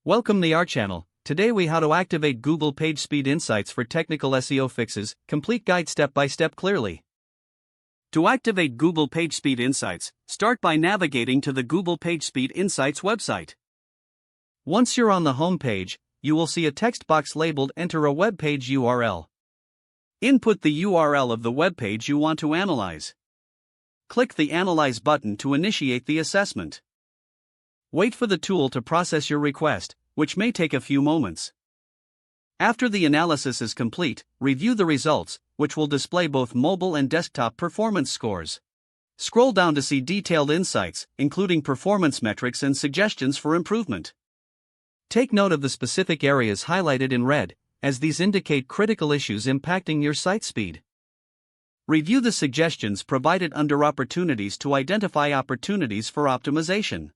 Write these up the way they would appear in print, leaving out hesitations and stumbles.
Welcome to our channel. Today we how to activate Google PageSpeed Insights for technical SEO fixes, complete guide step by step clearly. To activate Google PageSpeed Insights, start by navigating to the Google PageSpeed Insights website. Once you're on the home page, you will see a text box labeled Enter a web page URL. Input the URL of the web page you want to analyze. Click the Analyze button to initiate the assessment. Wait for the tool to process your request, which may take a few moments. After the analysis is complete, review the results, which will display both mobile and desktop performance scores. Scroll down to see detailed insights, including performance metrics and suggestions for improvement. Take note of the specific areas highlighted in red, as these indicate critical issues impacting your site speed. Review the suggestions provided under Opportunities to identify opportunities for optimization.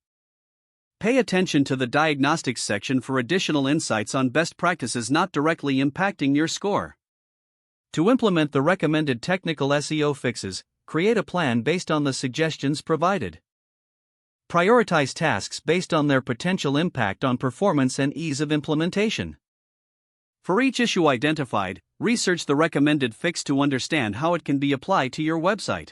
Pay attention to the Diagnostics section for additional insights on best practices not directly impacting your score. To implement the recommended technical SEO fixes, create a plan based on the suggestions provided. Prioritize tasks based on their potential impact on performance and ease of implementation. For each issue identified, research the recommended fix to understand how it can be applied to your website.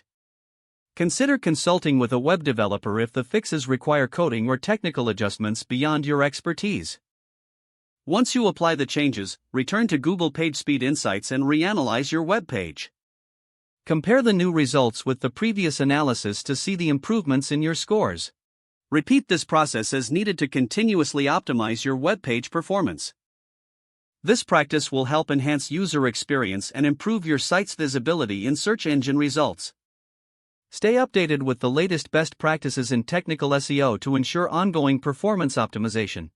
Consider consulting with a web developer if the fixes require coding or technical adjustments beyond your expertise. Once you apply the changes, return to Google PageSpeed Insights and reanalyze your web page. Compare the new results with the previous analysis to see the improvements in your scores. Repeat this process as needed to continuously optimize your web page performance. This practice will help enhance user experience and improve your site's visibility in search engine results. Stay updated with the latest best practices in technical SEO to ensure ongoing performance optimization.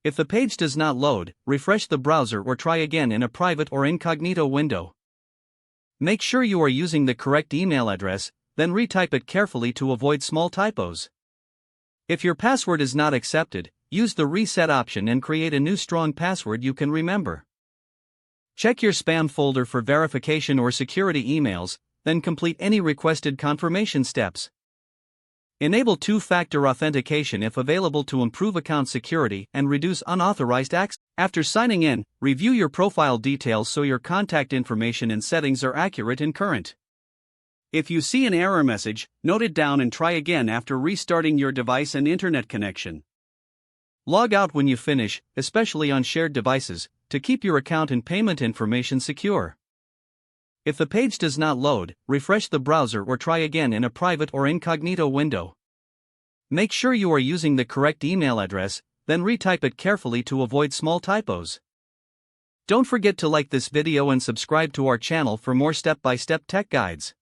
If the page does not load, refresh the browser or try again in a private or incognito window. Make sure you are using the correct email address, then retype it carefully to avoid small typos. If your password is not accepted, use the reset option and create a new strong password you can remember. Check your spam folder for verification or security emails, then complete any requested confirmation steps. Enable two-factor authentication if available to improve account security and reduce unauthorized access. After signing in, review your profile details so your contact information and settings are accurate and current. If you see an error message, note it down and try again after restarting your device and internet connection. Log out when you finish, especially on shared devices, to keep your account and payment information secure. If the page does not load, refresh the browser or try again in a private or incognito window. Make sure you are using the correct email address, then retype it carefully to avoid small typos. Don't forget to like this video and subscribe to our channel for more step-by-step tech guides.